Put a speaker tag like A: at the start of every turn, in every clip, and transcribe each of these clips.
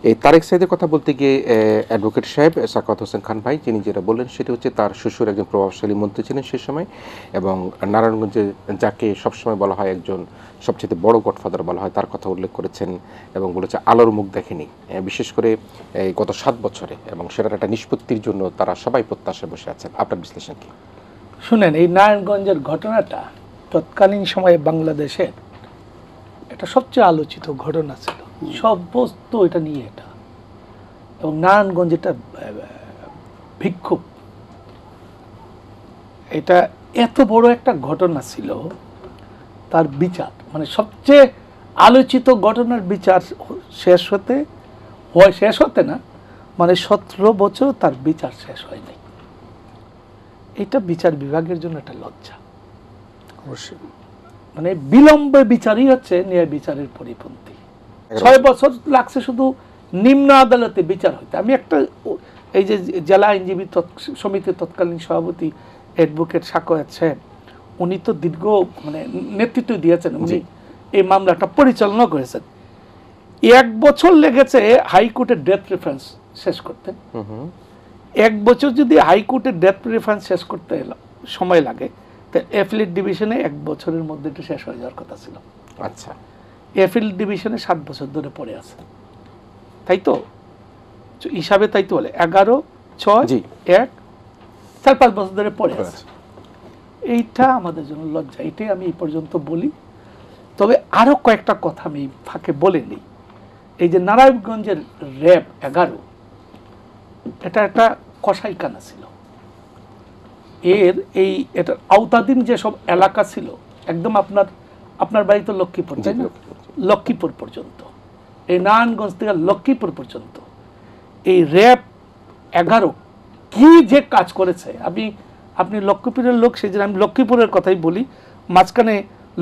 A: এই তারেক সাইদের কথা বলতে গিয়ে অ্যাডভোকেট সাহেব সাখাওয়াত হোসেন খান ভাই যিনি যেটা বললেন সেটা হচ্ছে তার শ্বশুর একজন প্রভাবশালী মন্ত্রী ছিলেন সে সময়, এবং নারায়ণগঞ্জে যাকে সবসময় বলা হয় একজন সবচেয়ে বড় গডফাদার বলা হয় তার কথা উল্লেখ করেছেন এবং বলেছে আলোর মুখ দেখেনি বিশেষ করে এই গত 7 বছরে, এবং সেটার একটা নিষ্পত্তির জন্য তারা সবাই প্রত্যাশায় বসে আছেন। আপনার বিশ্লেষণ কি?
B: শুনেন, এই নারায়ণগঞ্জের ঘটনাটা তৎকালীন সময়ে বাংলাদেশের এটা সবচেয়ে আলোচিত ঘটনা ছিল, সব বস্তু এটা নিয়ে এটা, এবং নারায়ণগঞ্জ এটা বিক্ষোভ, এটা এত বড় একটা ঘটনা ছিল, তার বিচার মানে সবচেয়ে আলোচিত ঘটনার বিচার শেষ হতে না মানে 17 বছর তার বিচার শেষ হয়নি। এটা বিচার বিভাগের জন্য একটা লজ্জা।
A: অবশ্যই
B: মানে বিলম্বে বিচারই হচ্ছে ন্যায় বিচারের পরিপন্থী। 6 বছর লাগছে শুধু নিম্ন আদালতে বিচার হইতে। আমি একটা এই যে জেলা আইনজীবী সমিতির তৎকালীন সভাপতি অ্যাডভোকেট সাখাওয়াত সাহেব, উনি তো দীর্ঘ মানে নেতৃত্ব দিয়েছেন, উনি এই মামলাটা পরিচালনা করেছেন। 1 বছর লেগেছে হাইকোর্টের ডেথ প্রেফারেন্স শেষ করতে। 1 বছর যদি হাইকোর্টের ডেথ প্রেফারেন্স শেষ করতে সময় লাগে, অ্যাপিলেট ডিভিশনে 1 বছরের মধ্যে এটা শেষ হয়ে যাওয়ার কথা ছিল।
A: আচ্ছা,
B: অ্যাপিলেট ডিভিশনে 7 বছর ধরে পড়ে আছে, তাই তো হিসাবে, তাই তো বলে 11, 6, 1, 4-5 বছর ধরে পড়ে আছে। এইটা আমাদের জন্য লজ্জা, এটাই আমি এই পর্যন্ত বলি। তবে আরো কয়েকটা কথা আমি ফাঁকে বলে নিই। এই যে নারায়ণগঞ্জের র্যাব 11 এটা একটা কসাইখানা ছিল। এটার আওতাধীন যেসব এলাকা ছিল, একদম আপনার বাড়ি তো লক্ষ্মীপুর, তাই না? লক্ষ্মীপুর পর্যন্ত, এই নারায়ণগঞ্জ থেকে লক্ষ্মীপুর পর্যন্ত এই র্যাব 11 কি যে কাজ করেছে। আপনি লক্ষ্মীপুরের লোক, সেই জন্য আমি লক্ষ্মীপুরের কথাই বলি। মাঝখানে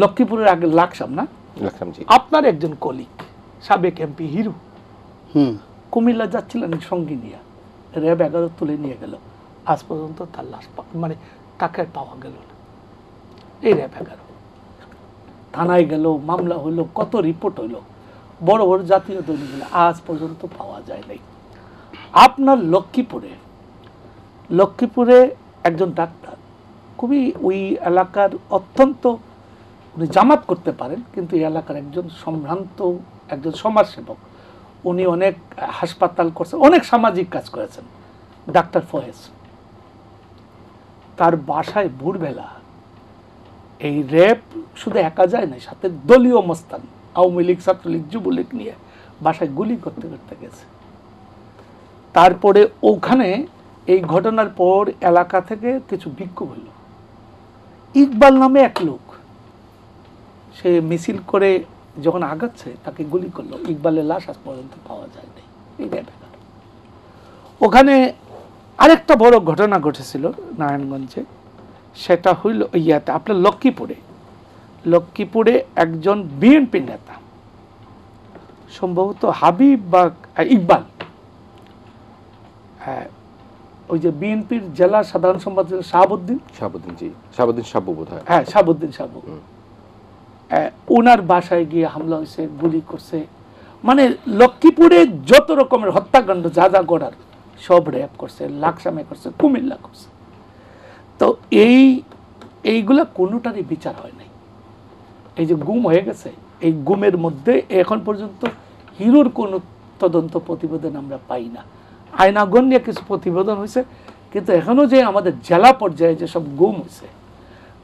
B: লক্ষ্মীপুরের আগে লাকসাম না, আপনার একজন কলিগ সাবেক এমপি হিরু কুমিল্লা যাচ্ছিলেন সঙ্গী নিয়ে, র্যাব 11 তুলে নিয়ে গেল। আজ পর্যন্ত তার লাশ মানে তাকে পাওয়া গেল না। এই র্যাব 11 থানায় গেল, মামলা হইলো, কত রিপোর্ট হইলো, বড় বড় জাতীয় দৈনিকগুলো, আজ পর্যন্ত পাওয়া যায় নাই। আপনার লক্ষ্মীপুরে একজন ডাক্তার, খুবই ওই এলাকার অত্যন্ত উনি জামাত করতে পারেন, কিন্তু এই এলাকার একজন সম্ভ্রান্ত একজন সমাজসেবক, উনি অনেক হাসপাতাল করছেন, অনেক সামাজিক কাজ করেছেন, ডাক্তার ফয়েজ। তার বাসায় ভোরবেলা এই র্যাব শুধু একা যায় না, সাথে দলীয় মস্তান আওয়ামী লীগ, ছাত্রলীগ, যুবলীগ নিয়ে বাসায় গুলি করতে করতে গেছে। তারপরে ওখানে এই ঘটনার পর এলাকা থেকে কিছু বিক্ষোভ হইল। ইকবাল নামে এক লোক, সে মিছিল করে যখন আগাচ্ছে তাকে গুলি করলো। ইকবালের লাশ আজ পর্যন্ত পাওয়া যায় নাই। এই ব্যাপার। ওখানে আরেকটা বড় ঘটনা ঘটেছিল নারায়ণগঞ্জে, সেটা হইল ইয়াতে আপনার লক্ষ্মীপুরে একজন বিএনপি নেতা, সম্ভবত হাবিব বা ইকবাল, হ্যাঁ, ওই যে বিএনপির জেলা সাধারণ সম্পাদক শাহাবুদ্দিন সাবু বোধ হয়, হ্যাঁ শাহাবুদ্দিন সাবু, ওনার বাসায় গিয়ে হামলা হয়েছে, গুলি করছে। মানে লক্ষ্মীপুরে যত রকমের হত্যাকাণ্ড যা যা গড়ার সব র্যাব করছে, লাকসামে করছে, কুমিল্লা করছে। তো এইগুলা কোনোটারই বিচার হয় নাই। এই যে গুম হয়ে গেছে, এই গুমের মধ্যে এখন পর্যন্ত হিরোর কোনো তদন্ত প্রতিবেদন আমরা পাই না। আয়নাগণ নিয়ে কিছু প্রতিবেদন হয়েছে, কিন্তু এখনো যে আমাদের জেলা পর্যায়ে যে সব গুম হয়েছে।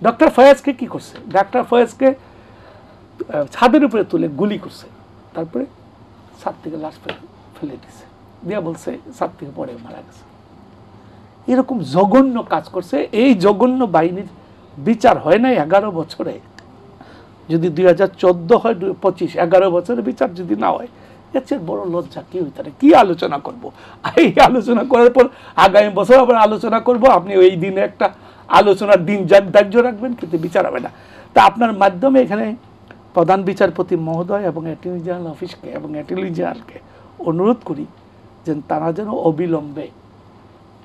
B: ডক্টর ফয়াজকে কি করছে? ডক্টর ফয়াজকে ছাদের উপরে তুলে গুলি করছে, তারপরে ছাদ থেকে লাশ ফেলে দিছে, দিয়া বলছে ছাদ থেকে পড়ে মারা গেছে। এরকম জঘন্য কাজ করছে। এই জঘন্য বাহিনীর বিচার হয় নাই 11 বছরে। যদি 2014 হয়, 25, 11 বছরের বিচার যদি না হয়, এর চেয়ে বড় লজ্জা কি হইতে পারে? কি আলোচনা করব? এই আলোচনা করার পর আগামী বছর আবার আলোচনা করব। আপনি ওই দিনে একটা আলোচনার দিন ধার্য রাখবেন, কিন্তু বিচার হবে না। তা আপনার মাধ্যমে এখানে প্রধান বিচারপতি মহোদয় এবং অ্যাটর্নি জেনারেল অফিসকে এবং অ্যাটর্নি জেনারেলকে অনুরোধ করি যে তারা যেন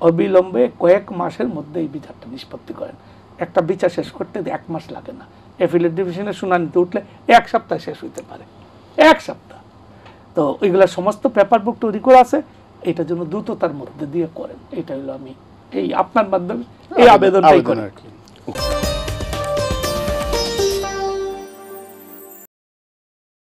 B: অবিলম্বে কয়েক মাসের মধ্যে এই বিচারটা নিষ্পত্তি করেন। একটা বিচার শেষ করতে 1 মাস লাগে না। অ্যাপিলেট ডিভিশনের শুনানিতে উঠলে 1 সপ্তাহ শেষ হইতে পারে, 1 সপ্তাহ। তো ওইগুলা সমস্ত পেপার বুক তৈরি করা আছে, এটার জন্য দ্রুততার মধ্যে দিয়ে করেন। এটা হলো আমি এই আপনার মাধ্যমে এই আবেদনটাই করি।